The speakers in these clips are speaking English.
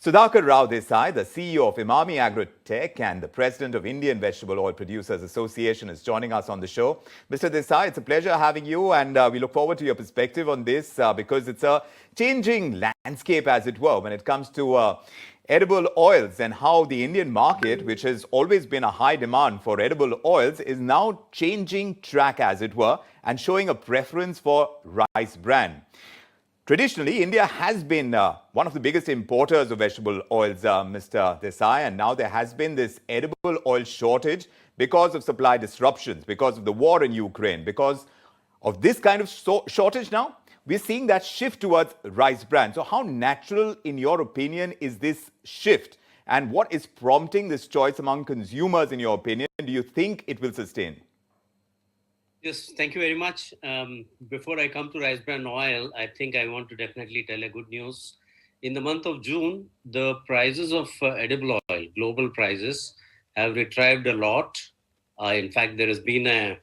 Sudhakar Desai, the CEO of Imami Agrotech and the president of Indian Vegetable Oil Producers Association, is joining us on the show. Mr. Desai, it's a pleasure having you, and we look forward to your perspective on this because it's a changing landscape, as it were, when it comes to edible oils and how the Indian market, which has always been a high demand for edible oils, is now changing track, as it were, and showing a preference for rice bran. Traditionally, India has been one of the biggest importers of vegetable oils, Mr. Desai, and now there has been this edible oil shortage because of supply disruptions, because of the war in Ukraine, because of this kind of shortage now. We're seeing that shift towards rice bran. So how natural, in your opinion, is this shift? And what is prompting this choice among consumers, in your opinion? Do you think it will sustain? Yes, thank you very much. Before I come to rice bran oil, I think I want to definitely tell a good news. In the month of June, the prices of edible oil, global prices, have retrieved a lot. In fact, there has been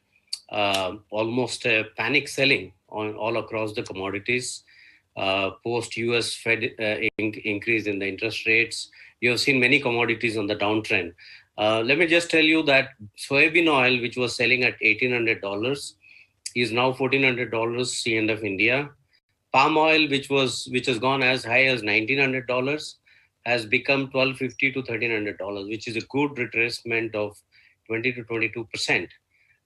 almost a panic selling on all across the commodities. Post US Fed increase in the interest rates, you have seen many commodities on the downtrend. Let me just tell you that soybean oil, which was selling at $1,800, is now $1,400 C&F India. Palm oil, which has gone as high as $1,900, has become $1,250 to $1,300, which is a good retracement of 20 to 22%.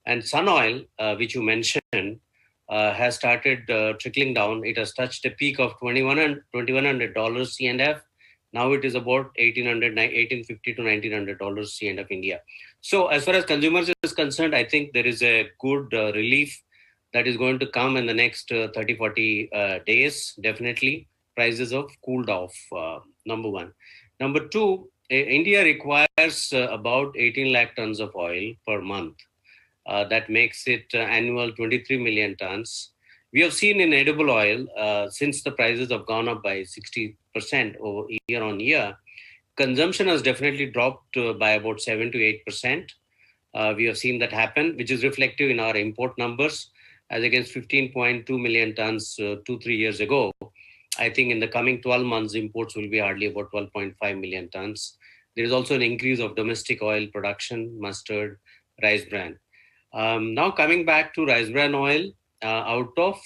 And sun oil, which you mentioned, has started trickling down. It has touched a peak of $2,100 C&F. Now it is about $1,850 to $1,900 C&F India. So as far as consumers is concerned, I think there is a good relief that is going to come in the next 30, 40 days. Definitely, prices have cooled off, number one. Number two, India requires about 18 lakh tons of oil per month. That makes it annual 23 million tons. We have seen in edible oil, since the prices have gone up by 60% over year on year, consumption has definitely dropped by about 7 to 8%. We have seen that happen, which is reflective in our import numbers, as against 15.2 million tons 2-3 years ago. I think in the coming 12 months, imports will be hardly about 12.5 million tons. There is also an increase of domestic oil production, mustard, rice bran. Now coming back to rice bran oil, out of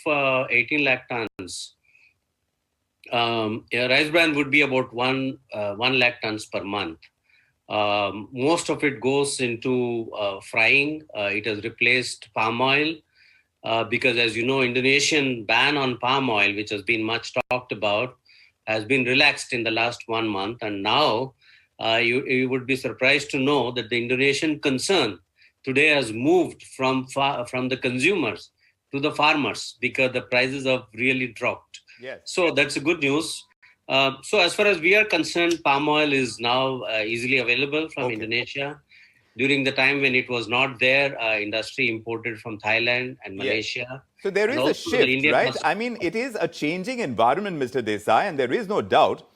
18 lakh tons, rice bran would be about 1 lakh tons per month. Most of it goes into frying. It has replaced palm oil because, as you know, Indonesian ban on palm oil, which has been much talked about, has been relaxed in the last 1 month. And now you would be surprised to know that the Indonesian concern today has moved from the consumers to the farmers because the prices have really dropped. Yes. So that's a good news. So as far as we are concerned, palm oil is now easily available from Indonesia. During the time when it was not there, industry imported from Thailand and Malaysia. Yes. So there is a shift, right? I mean, it is a changing environment, Mr. Desai, and there is no doubt,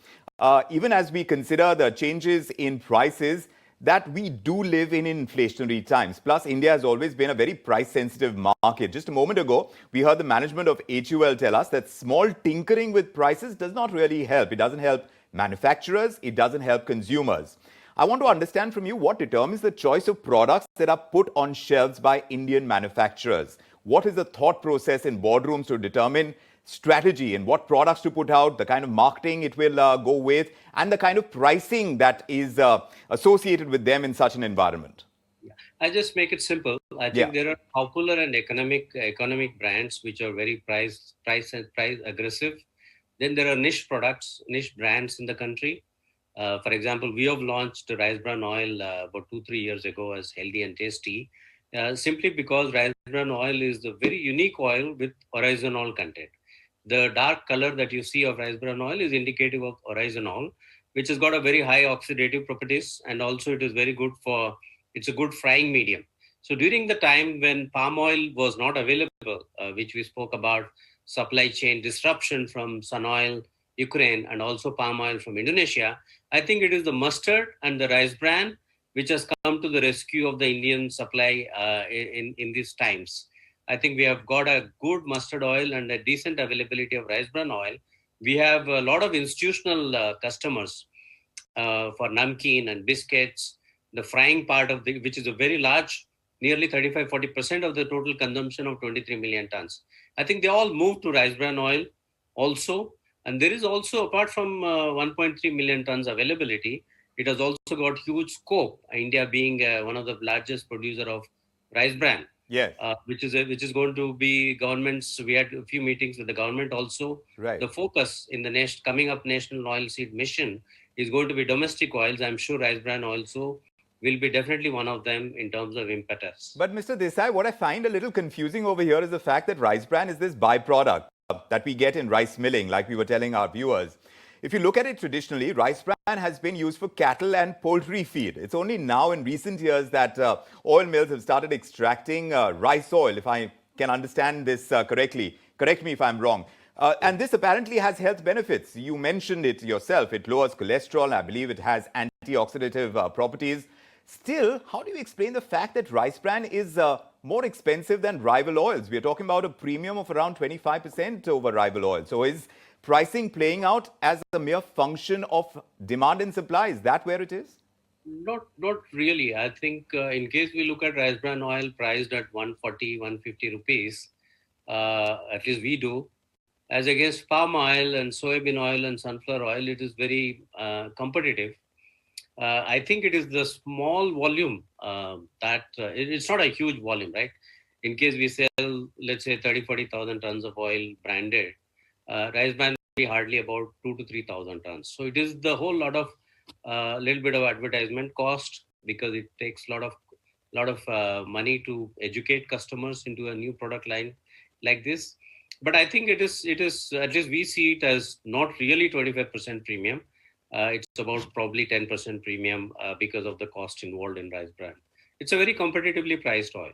even as we consider the changes in prices, that we do live in inflationary times. Plus, India has always been a very price-sensitive market. Just a moment ago, we heard the management of HUL tell us that small tinkering with prices does not really help. It doesn't help manufacturers. It doesn't help consumers. I want to understand from you what determines the choice of products that are put on shelves by Indian manufacturers. What is the thought process in boardrooms to determine strategy and what products to put out, the kind of marketing it will go with, and the kind of pricing that is associated with them in such an environment? I just make it simple. I think there are popular and economic brands which are very price aggressive. Then there are niche products, niche brands in the country. For example, we have launched rice bran oil about 2-3 years ago as healthy and tasty, simply because rice bran oil is a very unique oil with oryzanol content. The dark color that you see of rice bran oil is indicative of oryzanol, which has got a very high oxidative properties, and also it is very good it's a good frying medium. So during the time when palm oil was not available, which we spoke about, supply chain disruption from sun oil, Ukraine, and also palm oil from Indonesia, I think it is the mustard and the rice bran which has come to the rescue of the Indian supply in these times. I think we have got a good mustard oil and a decent availability of rice bran oil. We have a lot of institutional customers for namkeen and biscuits, the frying part of which is a very large, nearly 35-40% of the total consumption of 23 million tons. I think they all moved to rice bran oil also. And there is also, apart from 1.3 million tons availability, it has also got huge scope. India being one of the largest producer of rice bran, Yes. which is going to be governments. We had a few meetings with the government also. Right. The focus in the coming up National Oilseed Mission is going to be domestic oils. I'm sure rice bran also will be definitely one of them in terms of impetus. But Mr. Desai, what I find a little confusing over here is the fact that rice bran is this byproduct that we get in rice milling, like we were telling our viewers. If you look at it traditionally, rice bran has been used for cattle and poultry feed. It's only now in recent years that oil mills have started extracting rice oil, if I can understand this correctly. Correct me if I'm wrong. And this apparently has health benefits. You mentioned it yourself. It lowers cholesterol. I believe it has antioxidative properties. Still, how do you explain the fact that rice bran is more expensive than rival oils? We are talking about a premium of around 25% over rival oil. So is pricing playing out as a mere function of demand and supply? Is that where it is? Not really. I think in case we look at rice bran oil priced at 140, 150 rupees, at least we do, as against palm oil and soybean oil and sunflower oil, it is very competitive. I think it is the small volume it's not a huge volume, right? In case we sell, let's say 30-40,000 tons of oil branded, rice bran will be hardly about 2 to 3,000 tons. So it is the whole lot of little bit of advertisement cost, because it takes a lot of money to educate customers into a new product line like this. But I think it is at least we see it as not really 25% premium. It's about probably 10% premium because of the cost involved in rice bran. It's a very competitively priced oil.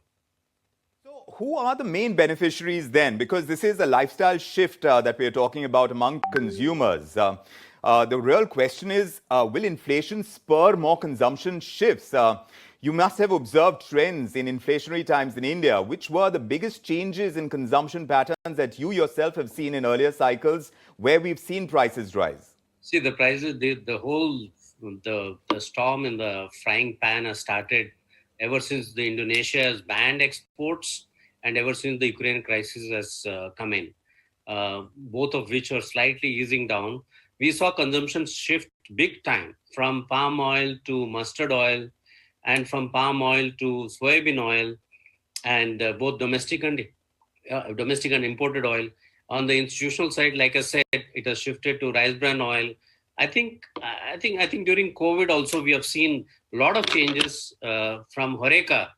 So who are the main beneficiaries then? Because this is a lifestyle shift that we're talking about among consumers. The real question is, will inflation spur more consumption shifts? You must have observed trends in inflationary times in India. Which were the biggest changes in consumption patterns that you yourself have seen in earlier cycles where we've seen prices rise? See, the prices, the storm in the frying pan has started ever since the Indonesia has banned exports and ever since the Ukraine crisis has come in, both of which are slightly easing down. We saw consumption shift big time from palm oil to mustard oil and from palm oil to soybean oil, and both domestic and imported oil. On the institutional side, like I said, it has shifted to rice bran oil. I think during COVID also we have seen a lot of changes from Horeca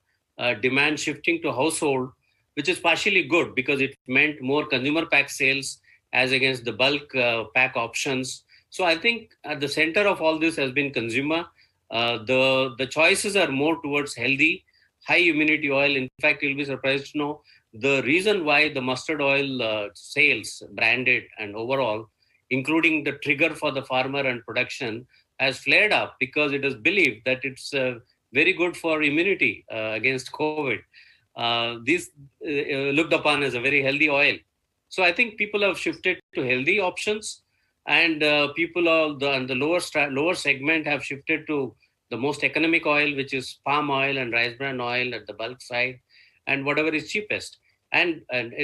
demand shifting to household, which is partially good because it meant more consumer pack sales as against the bulk pack options. So I think at the center of all this has been consumer. The choices are more towards healthy, high immunity oil. In fact, you'll be surprised to know the reason why the mustard oil sales, branded and overall, including the trigger for the farmer and production, has flared up because it is believed that it's very good for immunity against COVID. This looked upon as a very healthy oil. So I think people have shifted to healthy options, and people on the lower segment have shifted to the most economic oil, which is palm oil and rice bran oil at the bulk side, and whatever is cheapest. And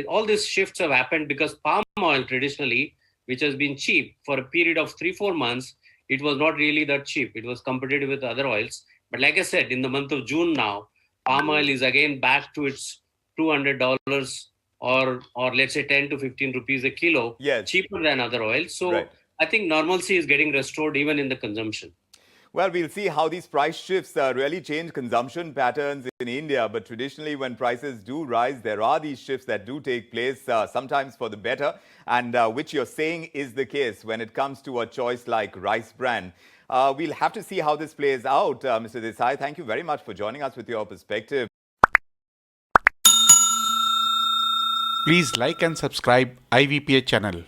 all these shifts have happened because palm oil traditionally, which has been cheap for a period of 3-4 months, it was not really that cheap. It was competitive with other oils. But like I said, in the month of June now, palm oil is again back to its $200 or let's say 10 to 15 rupees a kilo, Yes. cheaper than other oils. So Right. I think normalcy is getting restored even in the consumption. Well, we'll see how these price shifts really change consumption patterns in India. But traditionally, when prices do rise, there are these shifts that do take place, sometimes for the better, and which you're saying is the case when it comes to a choice like rice bran. We'll have to see how this plays out, Mr. Desai. Thank you very much for joining us with your perspective. Please like and subscribe IVPA channel.